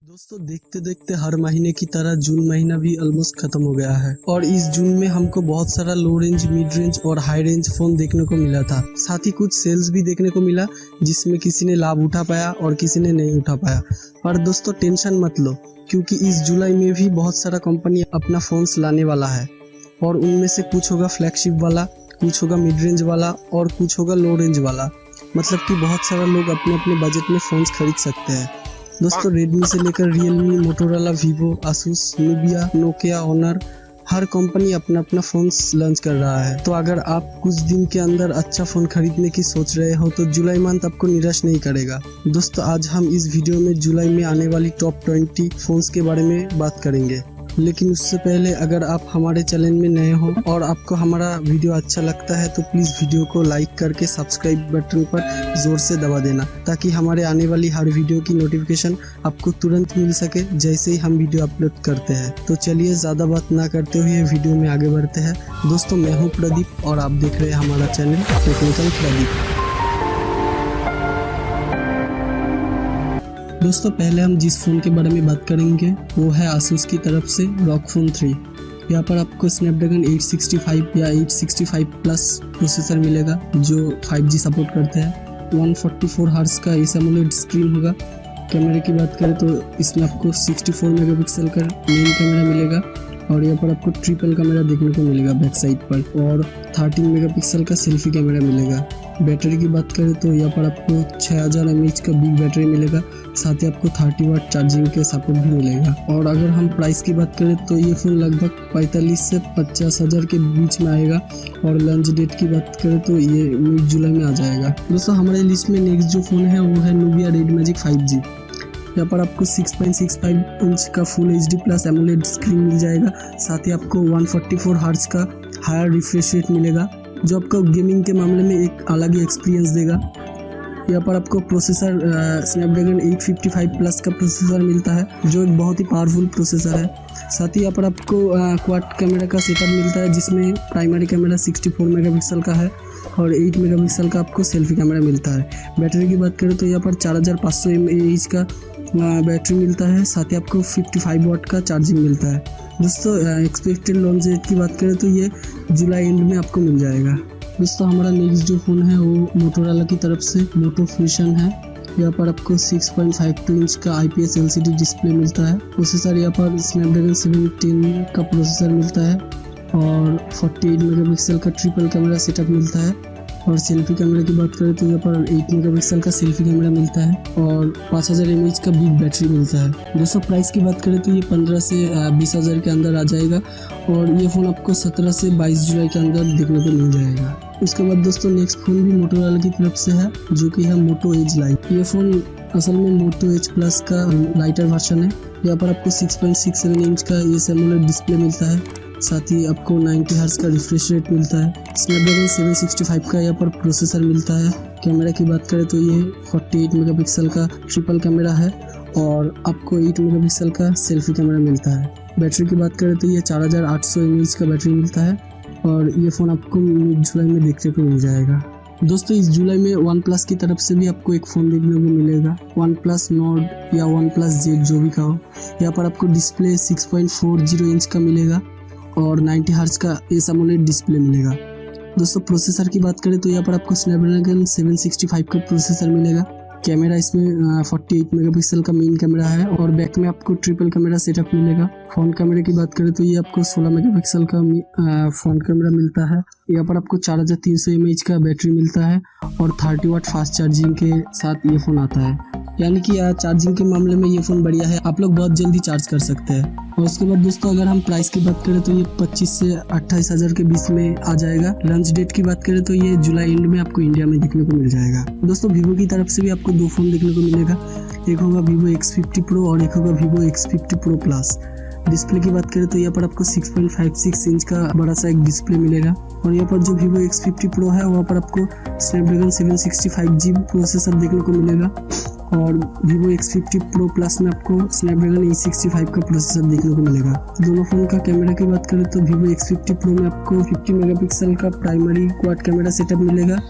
दोस्तों देखते देखते हर महीने की तरह जून महीना भी ऑलमोस्ट खत्म हो गया है और इस जून में हमको बहुत सारा लो रेंज, मिड रेंज और हाई रेंज फोन देखने को मिला था। साथ ही कुछ सेल्स भी देखने को मिला जिसमें किसी ने लाभ उठा पाया और किसी ने नहीं उठा पाया। पर दोस्तों टेंशन मत लो, क्योंकि इस जुलाई में भी बहुत सारा कंपनी अपना फोन्स लाने वाला है और उनमें से कुछ होगा फ्लैगशिप वाला, कुछ होगा मिड रेंज वाला और कुछ होगा लो रेंज वाला। मतलब कि बहुत सारा लोग अपने अपने बजट में फोन्स खरीद सकते हैं। दोस्तों रेडमी से लेकर Realme, Motorola, Vivo, Asus, Nubia, Nokia, Honor, हर कंपनी अपना अपना फोन्स लॉन्च कर रहा है। तो अगर आप कुछ दिन के अंदर अच्छा फोन खरीदने की सोच रहे हो तो जुलाई मंथ आपको निराश नहीं करेगा। दोस्तों आज हम इस वीडियो में जुलाई में आने वाली टॉप 20 फोन्स के बारे में बात करेंगे, लेकिन उससे पहले अगर आप हमारे चैनल में नए हो और आपको हमारा वीडियो अच्छा लगता है तो प्लीज़ वीडियो को लाइक करके सब्सक्राइब बटन पर ज़ोर से दबा देना, ताकि हमारे आने वाली हर वीडियो की नोटिफिकेशन आपको तुरंत मिल सके जैसे ही हम वीडियो अपलोड करते हैं। तो चलिए ज़्यादा बात ना करते हुए वीडियो में आगे बढ़ते हैं। दोस्तों मैं हूँ प्रदीप और आप देख रहे हैं हमारा चैनल टेक्निकल प्रदीप। दोस्तों पहले हम जिस फ़ोन के बारे में बात करेंगे वो है आसूस की तरफ से ROG Phone 3। यहाँ पर आपको स्नैपड्रैगन 865 या 865 प्लस प्रोसेसर मिलेगा जो 5G सपोर्ट करते हैं। 144 हर्ट्ज का एमोलेड स्क्रीन होगा। कैमरे की बात करें तो इसमें आपको 64 मेगापिक्सल का मेन कैमरा मिलेगा और यहाँ पर आपको ट्रिपल कैमरा देखने को मिलेगा बैक साइड पर और 13 मेगापिक्सल का सेल्फी कैमरा मिलेगा। बैटरी की बात करें तो यहाँ पर आपको 6000 mAh का बिग बैटरी मिलेगा, साथ ही आपको 30 वाट चार्जिंग के सपोर्ट भी मिलेगा। और अगर हम प्राइस की बात करें तो ये फ़ोन लगभग 45 से 50 हज़ार के बीच में आएगा और लॉन्च डेट की बात करें तो ये मिड जुलाई में आ जाएगा। दोस्तों हमारे लिस्ट में नेक्स्ट जो फ़ोन है वो है नुबिया रेडमैजिक 5G। यहाँ पर आपको 6.65 इंच का full HD plus AMOLED screen मिल जाएगा, साथ ही आपको 144 हर्ट्ज का हायर रिफ्रेश रेट मिलेगा जो आपको गेमिंग के मामले में एक अलग ही एक्सपीरियंस देगा। यहाँ पर आपको प्रोसेसर स्नैपड्रैगन 855 प्लस का प्रोसेसर मिलता है जो एक बहुत ही पावरफुल प्रोसेसर है। साथ ही यहाँ पर आपको क्वाड कैमरा का सेटअप मिलता है जिसमें प्राइमरी कैमरा 64 मेगापिक्सल का है और 8 मेगापिक्सल का आपको सेल्फी कैमरा मिलता है। बैटरी की बात करें तो यहाँ पर 4500 mAh का बैटरी मिलता है, साथ ही आपको 55 वाट का चार्जिंग मिलता है। दोस्तों एक्सपेक्टेड लॉन्च डेट की बात करें तो ये जुलाई एंड में आपको मिल जाएगा। दोस्तों हमारा नेक्स्ट जो फ़ोन है वो मोटोरोला की तरफ से मोटो फ्यूजन है। यहाँ पर आपको 6.52 इंच का IPS LCD डिस्प्ले मिलता है। प्रोसेसर यहाँ पर स्नैपड्रैगन 710 का प्रोसेसर मिलता है और 48 मेगापिक्सल का ट्रिपल कैमरा सेटअप मिलता है और सेल्फी कैमरा की बात करें तो यहाँ पर 8 मेगापिक्सल का सेल्फी कैमरा मिलता है और 5000 mAh का बिग बैटरी मिलता है। दोस्तों प्राइस की बात करें तो ये 15 से 20 हज़ार के अंदर आ जाएगा और ये फ़ोन आपको 17 से 22 जुलाई के अंदर देखने को मिल जाएगा। उसके बाद दोस्तों नेक्स्ट फ़ोन भी मोटोरोला की तरफ से है जो कि है मोटो एज लाइट। ये फ़ोन असल में मोटो एज प्लस का लाइटर वर्जन है। यहाँ पर आपको 6.67 इंच का एमोलेड डिस्प्ले मिलता है, साथ ही आपको 90 हर्ट्ज का रिफ्रेश रेट मिलता है। स्नैपड्रैगन 765 का यहाँ पर प्रोसेसर मिलता है। कैमरा की बात करें तो ये 48 मेगापिक्सल का ट्रिपल कैमरा है और आपको 8 मेगापिक्सल का सेल्फी कैमरा मिलता है। बैटरी की बात करें तो ये 4800 mAh का बैटरी मिलता है और ये फ़ोन आपको मिड जुलाई में देखने को मिल जाएगा। दोस्तों इस जुलाई में OnePlus की तरफ से भी आपको एक फ़ोन देखने को मिलेगा, OnePlus Nord या OnePlus Z जो भी कहो। यहाँ पर आपको डिस्प्ले 6.40 इंच का मिलेगा और 90 हर्ट्ज का एमोलेड डिस्प्ले मिलेगा। दोस्तों प्रोसेसर की बात करें तो यहाँ पर आपको स्नैपड्रैगन 765 का प्रोसेसर मिलेगा। कैमरा इसमें 48 मेगापिक्सल का मेन कैमरा है और बैक में आपको ट्रिपल कैमरा सेटअप मिलेगा। फ्रंट कैमरे की बात करें तो ये आपको 16 मेगापिक्सल का फ्रंट कैमरा मिलता है। यहाँ पर आपको 4300 mAh का बैटरी मिलता है और 30 वाट फास्ट चार्जिंग के साथ ये फ़ोन आता है, यानी कि चार्जिंग के मामले में ये फ़ोन बढ़िया है, आप लोग बहुत जल्दी चार्ज कर सकते हैं। और उसके बाद दोस्तों अगर हम प्राइस की बात करें तो ये 25 से 28 हज़ार के बीच में आ जाएगा। लॉन्च डेट की बात करें तो ये जुलाई एंड में आपको इंडिया में देखने को मिल जाएगा। दोस्तों वीवो की तरफ से भी आपको दो फ़ोन देखने को मिलेगा, एक होगा Vivo X50 Pro और एक होगा Vivo X50 Pro Plus। Display की बात करें तो यहाँ पर आपको 6.56 इंच का बड़ा सा एक डिस्प्ले मिलेगा और यहाँ पर जो Vivo X50 Pro है वहाँ पर आपको स्नैपड्रैगन 765G प्रोसेसर देखने को मिलेगा और Vivo X50 Pro Plus में आपको स्नैपड्रैगन 865 का प्रोसेसर देखने को मिलेगा। दोनों फ़ोन का कैमरा की बात करें तो Vivo X50 Pro में आपको 50 मेगापिक्सल का प्राइमरी क्वाड कैमरा सेटअप मिलेगा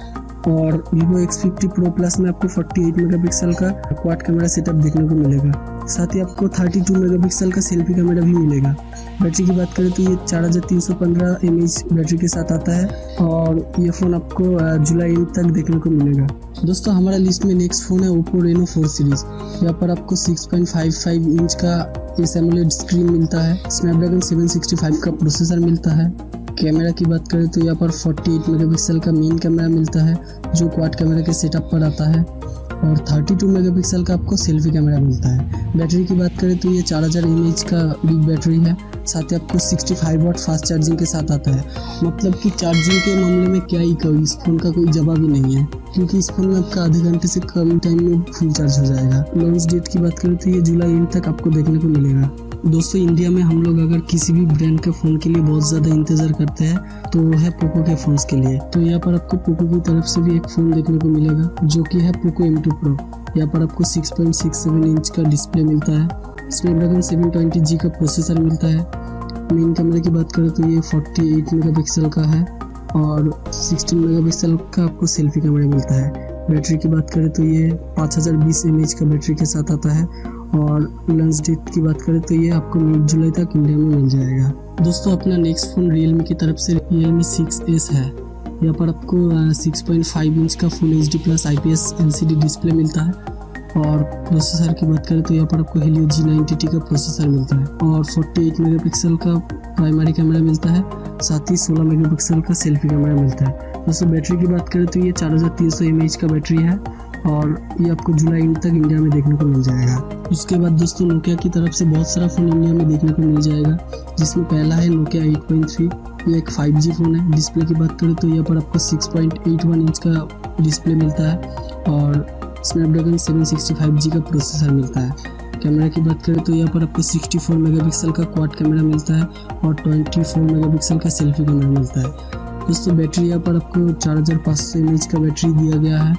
और Vivo X50 Pro Plus में आपको 48 मेगापिक्सल का क्वाड कैमरा सेटअप देखने को मिलेगा। साथ ही आपको 32 मेगापिक्सल का सेल्फी कैमरा भी मिलेगा। बैटरी की बात करें तो ये 4315 mAh बैटरी के साथ आता है और ये फ़ोन आपको जुलाई एंड तक देखने को मिलेगा। दोस्तों हमारा लिस्ट में नेक्स्ट फ़ोन है ओप्पो रेनो 4 सीरीज़। यहाँ पर आपको 6.55 इंच का AMOLED स्क्रीन मिलता है, स्नैपड्रैगन 765 का प्रोसेसर मिलता है। कैमरा की बात करें तो यहाँ पर 48 मेगापिक्सल का मेन कैमरा मिलता है जो क्वाड कैमरा के सेटअप पर आता है और 32 मेगापिक्सल का आपको सेल्फी कैमरा मिलता है। बैटरी की बात करें तो ये 4000 mAh का बिग बैटरी है, साथ ही आपको 65 वाट फास्ट चार्जिंग के साथ आता है। मतलब कि चार्जिंग के मामले में क्या ही कहूँ, इस फ़ोन का कोई जवाब ही नहीं है क्योंकि इस फ़ोन में आपका आधे घंटे से कम टाइम में फुल चार्ज हो जाएगा। लॉन्च डेट की बात करें तो ये जुलाई एंड तक आपको देखने को मिलेगा। दोस्तों इंडिया में हम लोग अगर किसी भी ब्रांड के फ़ोन के लिए बहुत ज़्यादा इंतज़ार करते हैं तो वो है पोको के फ़ोन्स के लिए। तो यहाँ पर आपको पोको की तरफ से भी एक फ़ोन देखने को मिलेगा जो कि है पोको M2 Pro। यहाँ पर आपको 6.67 इंच का डिस्प्ले मिलता है, स्नैपड्रैगन 720G का प्रोसेसर मिलता है। मेन कैमरे की बात करें तो ये 48 मेगापिक्सल का है और 16 मेगापिक्सल का आपको सेल्फी कैमरा मिलता है। बैटरी की बात करें तो ये 5020 mAh का बैटरी के साथ आता है और लॉन्च डेट की बात करें तो ये आपको मिड जुलाई तक इंडिया में मिल जाएगा। दोस्तों अपना नेक्स्ट फ़ोन रियलमी की तरफ से Realme 6S है। यहाँ पर आपको 6.5 इंच का full HD+ IPS LCD display मिलता है और प्रोसेसर की बात करें तो यहाँ पर आपको Helio G90T का प्रोसेसर मिलता है और 48 मेगापिक्सल का प्राइमरी कैमरा मिलता है, साथ ही 16 मेगापिक्सल का सेल्फी कैमरा मिलता है। दोस्तों बैटरी की बात करें तो ये 4300 mAh का बैटरी है और ये आपको जुलाई एंड तक इंडिया में देखने को मिल जाएगा। उसके बाद दोस्तों नोकिया की तरफ से बहुत सारा फ़ोन इंडिया में देखने को मिल जाएगा, जिसमें पहला है नोकिया 8.3। ये एक 5G फ़ोन है। डिस्प्ले की बात करें तो यहाँ पर आपको 6.81 इंच का डिस्प्ले मिलता है और स्नैपड्रैगन 765G का प्रोसेसर मिलता है। कैमरा की बात करें तो यहाँ पर आपको 64 मेगापिक्सल का क्वाड कैमरा मिलता है और 24 मेगापिक्सल का सेल्फी कैमरा मिलता है। दोस्तों बैटरी यहाँ पर आपको 4500 mAh का बैटरी दिया गया है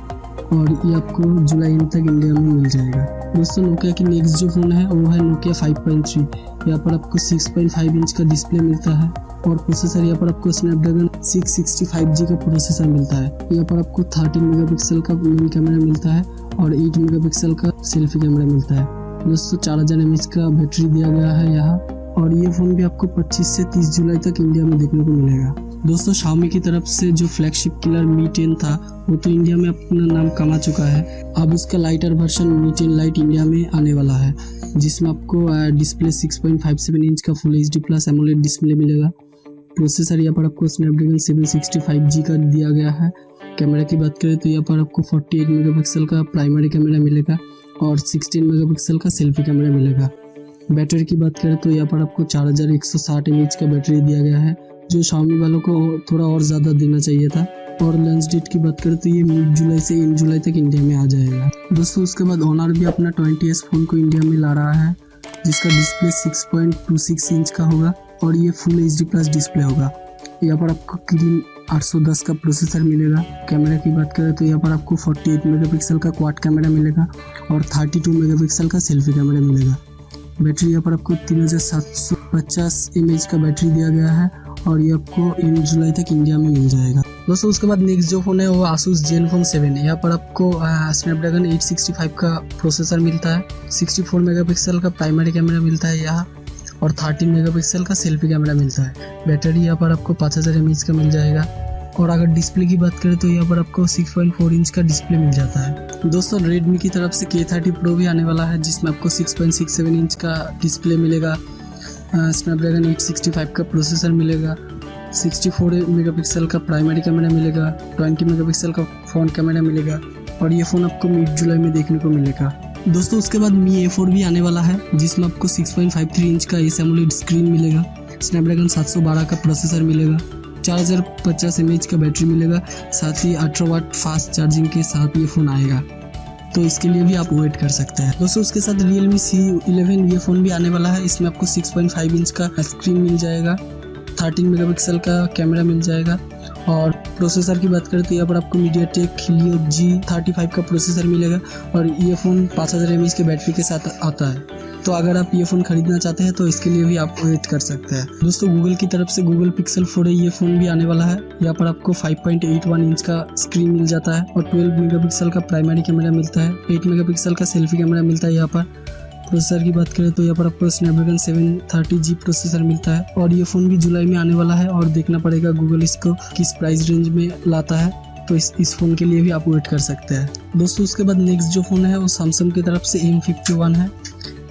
और ये आपको जुलाई एंड तक इंडिया में मिल जाएगा। दोस्तों नोकिया की नेक्स्ट जो फ़ोन है वो है नोकिया 5.3। यहाँ पर आपको 6.5 इंच का डिस्प्ले मिलता है और प्रोसेसर यहाँ पर आपको स्नैपड्रैगन 665G का प्रोसेसर मिलता है। यहाँ पर आपको 13 मेगापिक्सल का मेन कैमरा मिलता है और 8 मेगापिक्सल का सेल्फी कैमरा मिलता है। दोस्तों 4000 mAh का बैटरी दिया गया है यहाँ और ये फ़ोन भी आपको 25 से 30 जुलाई तक इंडिया में देखने को मिलेगा। दोस्तों Xiaomi की तरफ से जो फ्लैगशिप किलर Mi 10 था वो तो इंडिया में अपना नाम कमा चुका है। अब उसका lighter version Mi 10 Lite India में आने वाला है, जिसमें आपको डिस्प्ले 6.57 इंच का फुल HD+ AMOLED डिस्प्ले मिलेगा। प्रोसेसर यहाँ पर आपको स्नैपड्रैगन 765G का दिया गया है। कैमरा की बात करें तो यहाँ पर आपको 48 मेगापिक्सल का प्राइमरी कैमरा मिलेगा और 16 मेगापिक्सल का सेल्फी कैमरा मिलेगा। बैटरी की बात करें तो यहाँ पर आपको 4160 mAh का बैटरी दिया गया है, जो Xiaomi वालों को थोड़ा और ज़्यादा देना चाहिए था। और लॉन्च डेट की बात करें तो ये मिड जुलाई से एंड जुलाई तक इंडिया में आ जाएगा। दोस्तों उसके बाद Honor भी अपना 20S फ़ोन को इंडिया में ला रहा है, जिसका डिस्प्ले 6.26 इंच का होगा और ये फुल HD+ डिस्प्ले होगा। यहाँ पर आपको Kirin 810 का प्रोसेसर मिलेगा। कैमरा की बात करें तो यहाँ पर आपको 48 मेगापिक्सल का क्वाड कैमरा मिलेगा और 32 मेगापिक्सल का सेल्फी कैमरा मिलेगा। बैटरी यहाँ पर आपको 3750 mAh का बैटरी दिया गया है और ये आपको इन जुलाई तक इंडिया में मिल जाएगा। दोस्तों उसके बाद नेक्स्ट जो फ़ोन है वो Asus Zenfone 7। यहाँ पर आपको स्नैपड्रैगन 865 का प्रोसेसर मिलता है, 64 मेगापिक्सल का प्राइमरी कैमरा मिलता है यहाँ और 13 मेगापिक्सल का सेल्फी कैमरा मिलता है। बैटरी यहाँ पर आपको 5000 mAh का मिल जाएगा और अगर डिस्प्ले की बात करें तो यहाँ पर आपको 6.4 इंच का डिस्प्ले मिल जाता है। दोस्तों Redmi की तरफ से K30 Pro भी आने वाला है, जिसमें आपको 6.67 इंच का डिस्प्ले मिलेगा, स्नैपड्रैगन 865 का प्रोसेसर मिलेगा, 64 मेगापिक्सल का प्राइमरी कैमरा मिलेगा, 20 मेगापिक्सल का फ्रंट कैमरा मिलेगा और ये फ़ोन आपको मिड जुलाई में देखने को मिलेगा। दोस्तों उसके बाद Mi A4 भी आने वाला है, जिसमें आपको 6.53 इंच का AMOLED स्क्रीन मिलेगा, स्नैपड्रैगन 712 का प्रोसेसर मिलेगा, 4050 mAh का बैटरी मिलेगा, साथ ही 18 वाट फास्ट चार्जिंग के साथ ये फ़ोन आएगा, तो इसके लिए भी आप वेट कर सकते हैं। दोस्तों उसके साथ Realme C11 ये फ़ोन भी आने वाला है। इसमें आपको 6.5 इंच का स्क्रीन मिल जाएगा, 13 मेगापिक्सल का कैमरा मिल जाएगा और प्रोसेसर की बात करें तो यहाँ पर आपको MediaTek Helio G35 का प्रोसेसर मिलेगा और ये फ़ोन 5000 mAh के बैटरी के साथ आता है। तो अगर आप ये फ़ोन खरीदना चाहते हैं तो इसके लिए भी आप वेट कर सकते हैं। दोस्तों गूगल की तरफ से Google Pixel 4a ये फ़ोन भी आने वाला है। यहाँ पर आपको 5.81 इंच का स्क्रीन मिल जाता है और 12 मेगापिक्सल का प्राइमरी कैमरा मिलता है, 8 मेगापिक्सल का सेल्फी कैमरा मिलता है यहाँ पर प्रोसेसर की बात करें तो यहाँ पर आपको स्नैपड्रैगन 730G प्रोसेसर मिलता है और ये फ़ोन भी जुलाई में आने वाला है और देखना पड़ेगा गूगल इसको किस प्राइस रेंज में लाता है, तो इस फ़ोन के लिए भी आप वेट कर सकते हैं दोस्तों। उसके बाद नेक्स्ट जो फ़ोन है वो सैमसंग की तरफ से M51 है।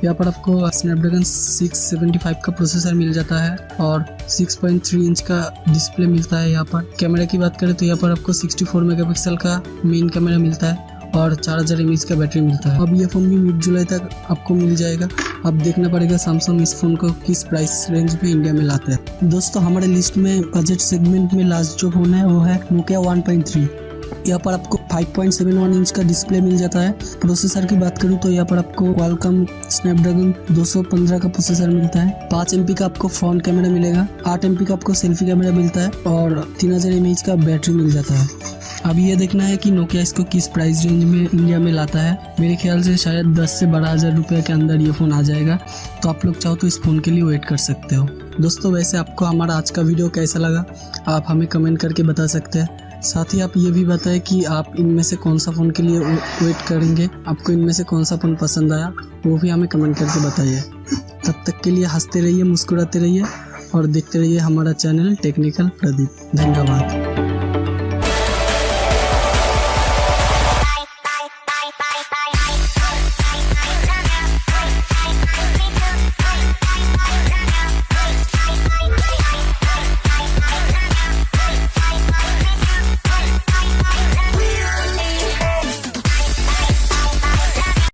यहाँ पर आपको स्नैपड्रैगन 675 का प्रोसेसर मिल जाता है और 6.3 इंच का डिस्प्ले मिलता है। यहाँ पर कैमरा की बात करें तो यहाँ पर आपको 64 मेगापिक्सल का मेन कैमरा मिलता है और 4000 mAh का बैटरी मिलता है। अब ये फ़ोन भी मिड जुलाई तक आपको मिल जाएगा। अब देखना पड़ेगा सैमसंग इस फ़ोन को किस प्राइस रेंज में इंडिया में लाता है। दोस्तों हमारे लिस्ट में बजट सेगमेंट में लास्ट जो फ़ोन है वो है नोकिया 1.3। यहाँ पर आपको 5.71 इंच का डिस्प्ले मिल जाता है। प्रोसेसर की बात करूँ तो यहाँ पर आपको क्वालकॉम स्नैपड्रैगन 215 का प्रोसेसर मिलता है। 5 MP का आपको फ्रंट कैमरा मिलेगा, 8 MP का आपको सेल्फी कैमरा मिलता है और 3000 mAh का बैटरी मिल जाता है। अब ये देखना है कि नोकिया इसको किस प्राइस रेंज में इंडिया में लाता है। मेरे ख्याल से शायद 10 से 12,000 रुपये के अंदर ये फ़ोन आ जाएगा, तो आप लोग चाहो तो इस फ़ोन के लिए वेट कर सकते हो। दोस्तों वैसे आपको हमारा आज का वीडियो कैसा लगा आप हमें कमेंट करके बता सकते हैं। साथ ही आप ये भी बताएं कि आप इनमें से कौन सा फ़ोन के लिए वेट करेंगे, आपको इनमें से कौन सा फ़ोन पसंद आया वो भी हमें कमेंट करके बताइए। तब तक के लिए हंसते रहिए, मुस्कुराते रहिए और देखते रहिए हमारा चैनल टेक्निकल प्रदीप। धन्यवाद।